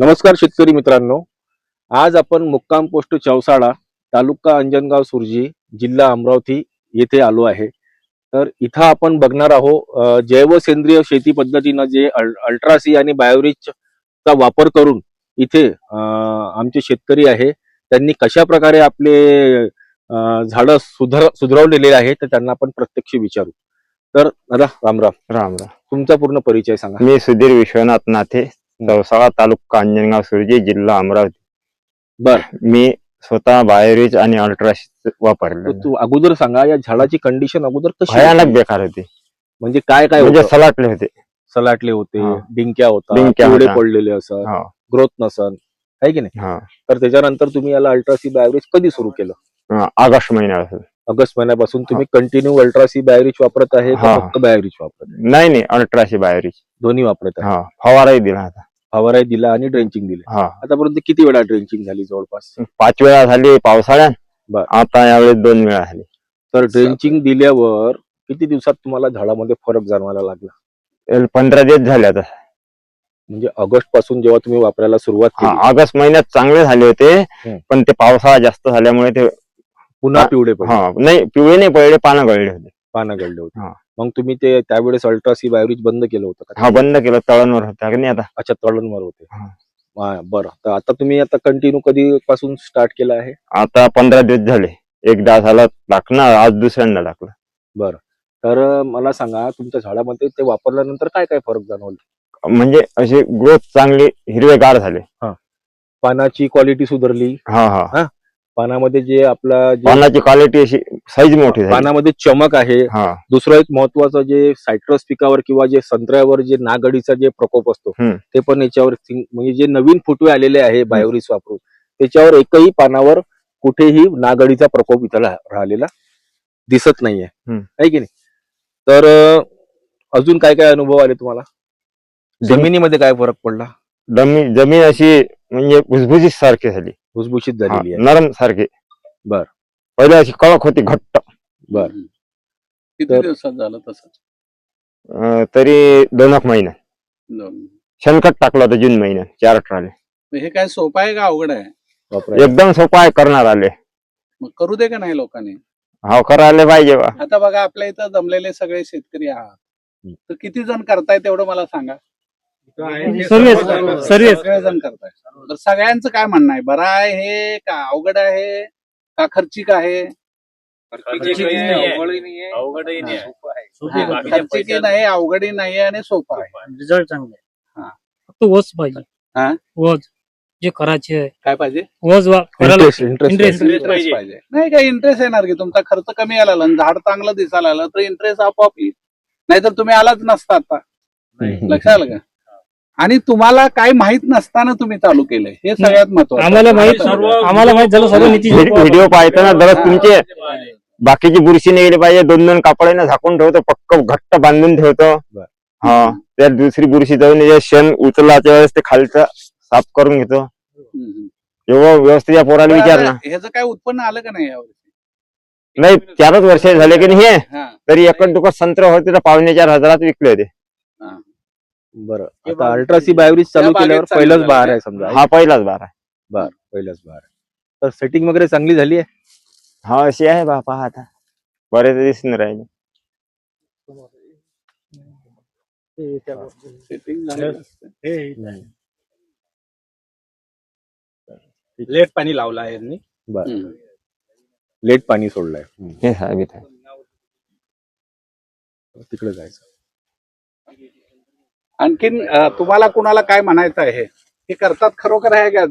नमस्कार शेतकरी मित्रांनो, आज आपण मुक्काम पोस्ट चौसाळा, तालुका अंजनगाव सुरजी, जिल्हा अमरावती येथे आलो आहे. तर इथं आपण बघणार आहोत जैव सेंद्रिय शेती पद्धतीनं जे अल्ट्रासी आणि बायोरिचचा वापर करून इथे आमचे शेतकरी आहे त्यांनी कशा प्रकारे आपले झाडं सुधरवलेले आहे तर त्यांना आपण प्रत्यक्ष विचारू. तर दादा राम राम. राम राम. तुमचा पूर्ण परिचय सांगा. मी सुधीर विश्वनाथ नाथे, चौसाळा तालुका अंजनगाव सुरजी, जिल्हा अमरावती. बर, मी स्वतः बायोरिच आणि अल्ट्रासी वापरले. तू अगोदर सांगा या झाडाची कंडिशन अगोदर कशी भयानक होती? बेकार होती. म्हणजे काय काय म्हणजे होतं? सलाटले होते. सलाटले होते, हा. डिंक्या होता, डिंक्या पिवळे होता. पडलेले असं, हा. ग्रोथ नसन, आहे की नाही? हा. तर त्याच्यानंतर तुम्ही याला अल्ट्रासी बायोरिच कधी सुरू केलं? ऑगस्ट महिन्यात. ऑगस्ट महिन्यापासून तुम्ही कंटिन्यू अल्ट्रासी बायोरिच वापरत आहे का हा. फक्त बायोरिच वापरत आहे? नाही, अल्ट्रासी बायोरिच दोन्ही वापरत आहे. हा. फवाराही दिला आता. फवाराही दिला आणि ड्रेंचिंग दिले. हा. आतापर्यंत किती वेळा ड्रेंचिंग झाली? जवळपास 5 वेळा झाली पावसाळ्यात. बर. आता यावेळेस 2 वेळा झाली. तर ड्रेंचिंग दिल्यावर किती दिवसात तुम्हाला झाडामध्ये फरक जाणवायला लागला? 15 दिवस झाले आता. म्हणजे ऑगस्ट पासून जेव्हा तुम्ही वापरायला सुरुवात केली ऑगस्ट महिन्यात चांगले झाले होते, पण ते पावसाळा जास्त झाल्यामुळे ते पुन्हा पिवळे पडले. नाही, पिवळे नाही पडले, पानं गळले होते. पानं गळले होते. हा. मग तुम्ही ते त्यावेळेस अल्ट्रासी बायोरिच बंद केलं होतं का? हा, बंद केलं. तळणवर होता की नाही आता. अच्छा, तळणवर होते. हा. बरं, तर आता तुम्ही आता कंटिन्यू कधी पासून स्टार्ट केलं आहे? आता 15 दिवस झाले. एकदा झाला टाकणं, आज दुसऱ्यांदा टाकलं. बरं, तर मला सांगा तुमच्या झाडामध्ये ते वापरल्यानंतर काय काय फरक जाणवला? म्हणजे अशी ग्रोथ चांगली, हिरवेगार झाले. पानाची क्वालिटी सुधारली. हा हा. पानामध्ये जे आपला पानाची क्वालिटी अशी साईज मोठी झाली. पानामध्ये चमक आहे. हा. दुसरं एक महत्वाचं जे सायट्रस पिकावर किंवा जे संत्र्यावर जे नागअळीचा जे प्रकोप असतो ते पण याच्यावर म्हणजे जे नवीन फुटवे आलेले आहे बायोरिच वापरून त्याच्यावर एकही पानावर कुठेही नागअळीचा प्रकोप इथं राहिलेला दिसत नाहीये, आहे की नाही? तर अजून काय काय अनुभव आले तुम्हाला? जमिनीमध्ये काय फरक पडला? जमीन अशी म्हणजे भुसभुशीत सारखी झाली. भुसभुशीत झालेली आहे. नरम सारखी. बर. पहिले अशी कडक होती, घट्ट. बर. किती दिवसात झालं तसं? तरी 2 महिन्यात. शेणखत टाकलं होतं जून महिन्यात 4 ट्राले. हे काय सोपं आहे का अवघड आहे? एकदम सोपं आहे, करणार आले. मग करू दे का नाही लोकांनी? हा, करायला पाहिजे बा. आता बघा, आपल्या इथं जमलेले सगळे शेतकरी आहात, तर किती जण करताय तेवढं मला सांगा. सगळे जण करताय. तर सगळ्यांचं काय म्हणणं आहे? बरं आहे हे का अवघड आहे का खर्चिक आहे? खर्चिकी नाही, अवघडही नाही आणि सोपं आहे. रिझल्ट चांगले. हा. फक्त वज पाहिजे. हा? वज जे करायचे आहे, काय पाहिजे? वज इंटरेस्ट इंटरेस्ट पाहिजे. नाही काय इंटरेस्ट येणार की तुमचा खर्च कमी यायला लागला, झाड चांगलं दिसायला आलं तर इंटरेस्ट आपोआप येईल. नाहीतर तुम्ही आलाच नसता आता. लक्षात आलं का? आणि तुम्हाला काही माहित नसताना तुम्ही चालू केलंय, हे सगळ्यात महत्त्वाचं. आम्हाला माहित झालं सर्व नीती. व्हिडिओ पाहताना दररोज तुमचे बाकीची बुरशी नाही गेली पाहिजे. 2 कपड्याने झाकून ठेवतो, पक्क घट्ट बांधून ठेवतो. हा. त्या दुसरी बुरशी जाऊन शेण उचलाच्या वेळेस ते खालचं साफ करून घेतो. तेव्हा व्यवस्थित या पोराला विचार ना. ह्याचं काय उत्पन्न आलं का नाही यावर्षी? नाही, 4च वर्ष झाले की नाही हे. हा. तरी एकच दुकान संत्र होते तर 4,500 विकले होते. बरं, आता अल्ट्रासी बायोरिच चालू केल्यावर पहिलाच बहार आहे समजा. हा, पहिलाच बार आहे. बर, पहिलाच बहार आहे. तर सेटिंग वगैरे चांगली झाली आहे? हा, अशी आहे बापा. आता बरेच दिसून राहिले. सेटिंग झालं. लेट पाणी लावलं आहे यांनी. बर, लेट पाणी सोडलंय. हे साहेब तिकडे जायचं. आणखीन तुम्हाला कुणाला काय म्हणायचं आहे? हे करतात खरोखर आहे का?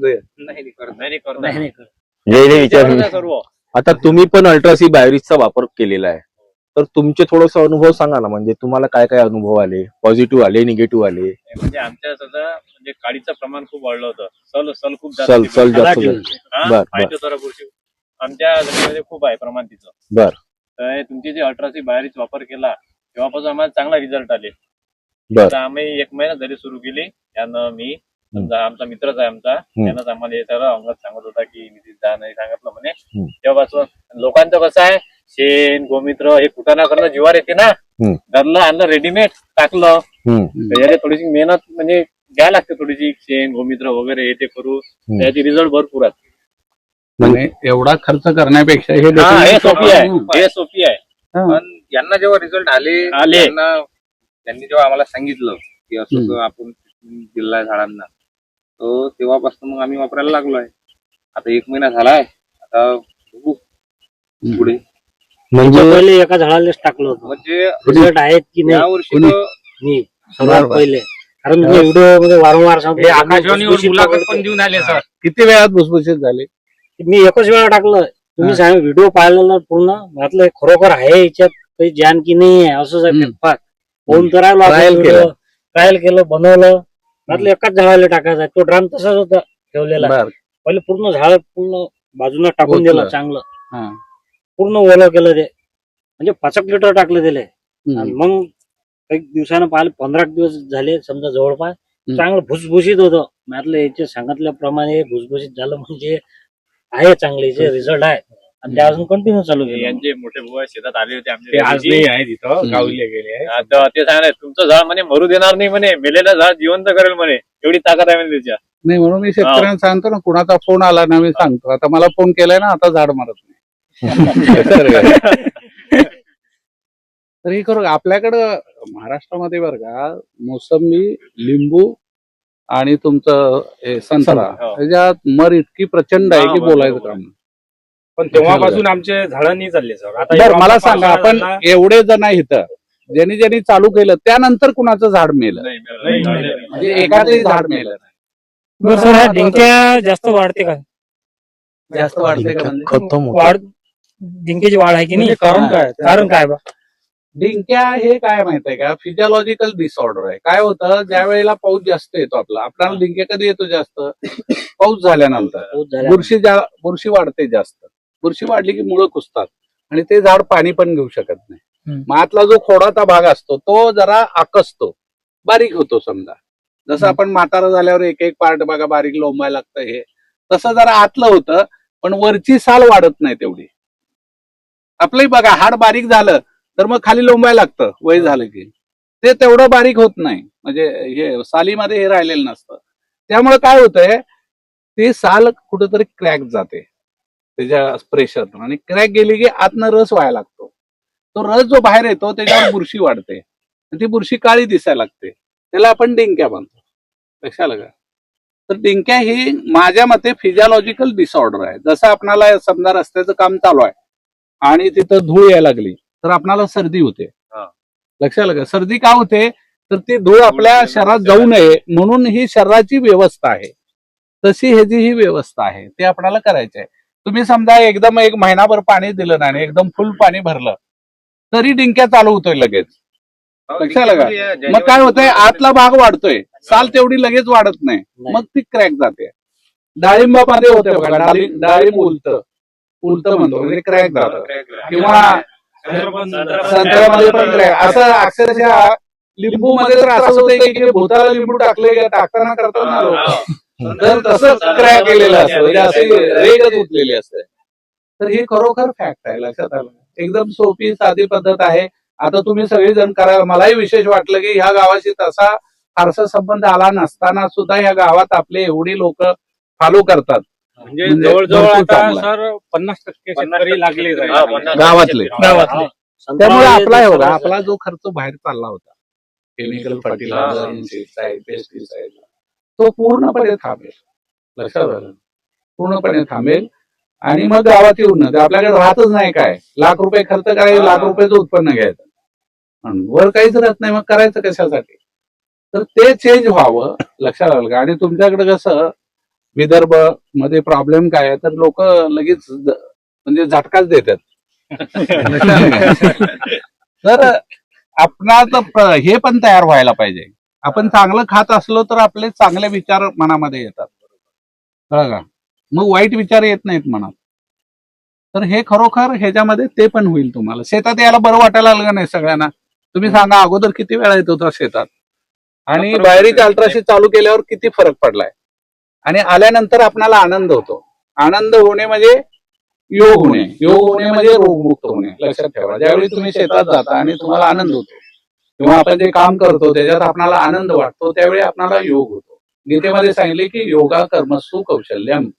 आता तुम्ही पण अल्ट्रासी बायोरिचचा वापर केलेला आहे, तर तुमचे थोडस अनुभव सांगा ना. म्हणजे तुम्हाला काय काय अनुभव आले? पॉझिटिव्ह आले, निगेटिव्ह आले? म्हणजे आमच्या सध्या म्हणजे काळीचं प्रमाण खूप वाढलं होतं. सल खूप जास्त. सल जास्त झाली. बर, आमच्या जमिनीमध्ये खूप आहे प्रमाण तिचं. बर. तर तुमची जे अल्ट्रासी बायोरिच वापर केला तेव्हापासून आम्हाला चांगला रिझल्ट आले. बर. आम्ही 1 महिना जरी सुरू केली, त्यानं मी आमचा मित्रच आहे आमचा, त्यानंच आम्हाला हे सगळं अंगात सांगत होता की मी नाही सांगितलं म्हणे. तेव्हापासून लोकांचं कसं आहे, शेण गोमित्र हे कुटाणा करणं जीवार येते ना. घरलं आणलं, रेडीमेड टाकलं, त्याच्यात थोडीशी मेहनत म्हणजे घ्यायला लागते थोडीशी शेण गोमित्र वगैरे हे ते करू त्याचे रिझल्ट भरपूर आहेत. म्हणजे एवढा खर्च करण्यापेक्षा हे हा, हे definitely सोपी आहे, सोपं हे सोपी आहे. हा. पण यांना जेव्हा रिझल्ट आले त्यांनी जेव्हा आम्हाला सांगितलं की असं आपण दिलं आहे झाडांना, तर तेव्हापासून मग आम्ही वापरायला लागलो आहे. आता 1 महिना झालाय, आता बघू पुढे. म्हणजे पहिले एका झाडालाच टाकलं होतं. म्हणजे रिझल्ट आहेत की या नाही वर्षी कोणी? तर मी सर्वात बरोबर. पहिले, कारण मी व्हिडिओ मध्ये वारंवार सांगतो आकाशवाणीवर मुलाखत पण देऊन आले सर. किती वेळात भुसभुशीत झाले? मी एकच वेळा टाकलं. तुम्ही सांगा व्हिडिओ पाहिलेला पूर्ण म्हटलं खरोखर आहे याच्यात काही जान की नाही आहे असंच आहे फेकफाक. फोन करायला Trial केलं. ट्रायल केलं, बनवलं. म्हटलं एकाच झाडाला टाकायचा. तो ड्राम तसाच होता ठेवलेला. बरं. पहिले पूर्ण झाड पूर्ण बाजूला टाकून ओतलं. दिलं चांगलं, हा. पूर्ण ओलं केलं ते, म्हणजे 5 लिटर टाकलं त्याला. आणि हम्म. मग एक दिवसानं पाहिले 15 दिवस झाले समजा जवळपास हम्म. चांगलं भुसभुशीत होतं. म्हटलं याचे सांगितल्याप्रमाणे भुसभुशीत झालं म्हणजे आहे चांगले याचे रिझल्ट आहे. आणि ते अजून कंटिन्यू चालू केलं. यांचे मोठे भाऊ शेतात आले होते ते आमच्या आज नाही आहे तिथं, गावले गेले आहे. आता ते सांगणार तुमचं झाड म्हणे मरू देणार नाही म्हणे, मेलेलं झाड जिवंत करेल म्हणे, एवढी ताकद आहे म्हणे त्याच्या. नाही म्हणून मी शेतकऱ्यांना सांगतो ना, कुणाचा फोन आला ना मी सांगतो, आता मला फोन केलाय ना, आता झाड मारत नाही. तर हे करू आपल्याकडं महाराष्ट्रामध्ये बरं का, मोसंबी, लिंबू आणि तुमचं हे संत्रा, हो. त्याच्यात मर इतकी प्रचंड आहे की हा, बोलायचं बरोबर. काम नाही. पण तेव्हापासून आमचे झाडं नाही चालले सर. आता बरं एवढा मला पावसाळा सांगा, आपण झाला, एवढे जण आहे इथं, ज्यांनी चालू केलं त्यानंतर कुणाचं झाड मेलं? नाही, नाही, नाही, नाही. म्हणजे एखादंही झाड मेलं बरं सर, ह्या डिंक्या जास्त वाढते का? जास्त वाढते का? म्हणजे खतम होत. वाढ डिंक्याची वाढ आहे की नाही? कारण काय? कारण काय बा? डिंक्या हे काय माहितीये का, फिजिओलॉजिकल डिसऑर्डर आहे. काय होतं, ज्या वेळेला पाऊस जास्त येतो आपल्याला डिंक्या कधी येतो जास्त? पाऊस झाल्यानंतर. पाऊस झाला. बुरशी वाढते जास्त. बुरशी वाढली की मुळं कुसतात आणि ते झाड पाणी पण घेऊ शकत नाही. मग आतला जो खोडाचा भाग असतो तो जरा आकसतो, बारीक होतो. समजा जसं आपण म्हातारा झाल्यावर एक एक पार्ट बघा बारीक लोंबायला लागतं, हे तसं जरा आतलं होतं, पण वरची साल वाढत नाही तेवढी. आपलंही बघा, हाड बारीक झालं तर मग खाली लोंबायला लागतं वय झालं की, ते तेवढं बारीक होत नाही, म्हणजे हे सालीमध्ये हे राहिलेलं नसतं. त्यामुळे काय होतंय, ते साल कुठेतरी क्रॅक जाते त्याच्या प्रेशर, आणि क्रॅक गेली की आतनं रस व्हायला लागतो. तो रस जो बाहेर येतो त्याच्यावर बुरशी वाढते, ती बुरशी काळी दिसायला लागते, त्याला आपण डिंक्या म्हणतो. लक्षात आलं का? तर डिंक्या ही माझ्या मते फिजिओलॉजिकल डिसऑर्डर आहे. जसं आपल्याला समजा रस्त्याचं काम चालू आहे आणि तिथं धूळ यायला लागली तर आपल्याला सर्दी होते. लक्षात आलं का? सर्दी का होते, तर ती धूळ आपल्या शरीरात जाऊ नये म्हणून ही शरीराची व्यवस्था आहे. तशी ह्याची ही व्यवस्था आहे, ते आपल्याला करायची आहे. तुम्ही समजा एकदम 1 महिनाभर पाणी दिलं नाही आणि एकदम फुल पाणी भरलं तरी डिंक्या चालू होतोय लगेच. लक्षात आलं का? मग काय होतंय, आतला भाग वाढतोय, साल तेवढी लगेच वाढत नाही, मग ती क्रॅक जाते. डाळिंबामध्ये होते बघा, डाळिंब उलट म्हणतो, म्हणजे क्रॅक जातं. किंवा संत्र्यामध्ये पण क्रॅक, असं अक्षरशः लिंबू मध्ये तर असं होतंय की भूताला लिंबू टाकताना करताना लोक तर तसंच क्रॅक केलेलं असतं, म्हणजे असे रेगच उठलेली असते. तर ही खरोखर फॅक्ट आहे. लक्षात आलं? एकदम सोपी साधी पद्धत आहे. आता तुम्ही सगळेजण करा. मलाही विशेष वाटलं की ह्या गावाशी तसा फारसा संबंध आला नसताना सुद्धा ह्या गावात आपले एवढी लोक फॉलो करतात. म्हणजे म्हणजे जवळजवळ भरपूर आता चांगलं आहे. सर 50% शेतकरी लागले हा, 50% गावातले. गावातले. त्यामुळे आपला हे बघा, संत्रा- आपला जो खर्च बाहेर चालला होता केमिकल फर्टिलायझर, इन्सेक्टिसाइड, पेस्टिसाइड, तो पूर्णपणे थांबेल. लक्षात आलं? पूर्णपणे थांबेल. आणि मग गावाची उन्नती. आपल्याकडे राहतच नाही काय, लाख रुपये खर्च करायचे, लाख रुपयाचं उत्पन्न घ्यायचं, आणि वर काहीच राहत नाही, मग करायचं कशासाठी? तर ते चेंज व्हावं. लक्षात आलं का? आणि तुमच्याकडे कसं विदर्भ मध्ये प्रॉब्लेम काय आहे, तर लोक लगेच म्हणजे झटकाच देतात. तर आपणाचं हे पण तयार व्हायला पाहिजे. आपण चांगलं खात असलो तर आपले चांगले विचार मनामध्ये येतात, कळलं का? मग वाईट विचार येत नाहीत मनात. तर हे खरोखर ह्याच्यामध्ये ते पण होईल. तुम्हाला शेतात यायला बरं वाटायला लागलं नाही सगळ्यांना? तुम्ही सांगा, अगोदर किती वेळा येत होता शेतात, आणि बाहेरीचे अल्ट्राशी चालू केल्यावर किती फरक पडलाय, आणि आल्यानंतर आपल्याला आनंद होतो. आनंद होणे म्हणजे योग होणे, योग होणे म्हणजे रोगमुक्त होणे. लक्षात ठेवा, ज्यावेळी तुम्ही शेतात जाता आणि तुम्हाला आनंद होतो किंवा आपण जे काम करतो त्याच्यात आपल्याला आनंद वाटतो त्यावेळी आपल्याला योग होतो. गीतेमध्ये सांगितले की योगा कर्मसु कौशल्यम.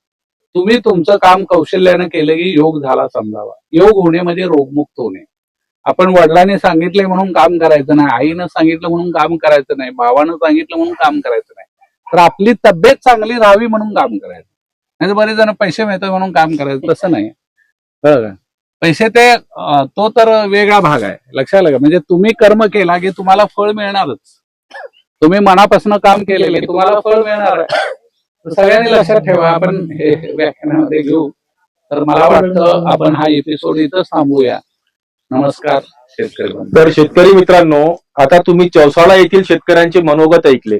तुम्ही तुमचं काम कौशल्यानं केलं की योग झाला समजावा. योग होणे म्हणजे रोगमुक्त होणे. आपण वडिलांनी सांगितले म्हणून काम करायचं नाही, आईनं सांगितलं म्हणून काम करायचं नाही, भावानं सांगितलं म्हणून काम करायचं नाही, तर आपली तब्येत चांगली राहावी म्हणून काम करायचं. नाही बरेच जण पैसे मिळतात म्हणून काम करायचं, तसं नाही. बरं का? पैसे ते तो तर वेगळा भाग आहे, लक्षात आलं का? म्हणजे तुम्ही कर्म केला की तुम्हाला फळ मिळणारच. तुम्ही मनापासून काम केलेले तुम्हाला फळ मिळणार आहे. तर सगळ्यांनी लक्षात ठेवा. आपण हे व्याख्यानामध्ये घेऊ. तर मला वाटतं आपण हा एपिसोड इथं थांबूया. नमस्कार शेतकरी बंधू. तर शेतकरी मित्रांनो, आता तुम्ही चौसाळा येथील शेतकऱ्यांचे मनोगत ऐकले.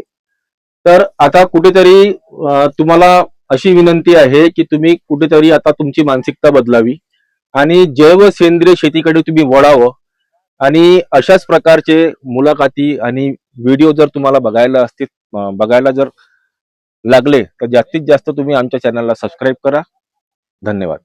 तर आता कुठेतरी तुम्हाला अशी विनंती आहे की तुम्ही कुठेतरी आता तुमची मानसिकता बदलावी आणि जैव सेंद्रिय शेतीकडे तुम्ही वळावं. आणि अशाच प्रकारचे मुलाखती आणि व्हिडिओ जर तुम्हाला बघायला जर लागले तर जास्तीत जास्त तुम्ही आमच्या चॅनलला सबस्क्राईब करा. धन्यवाद.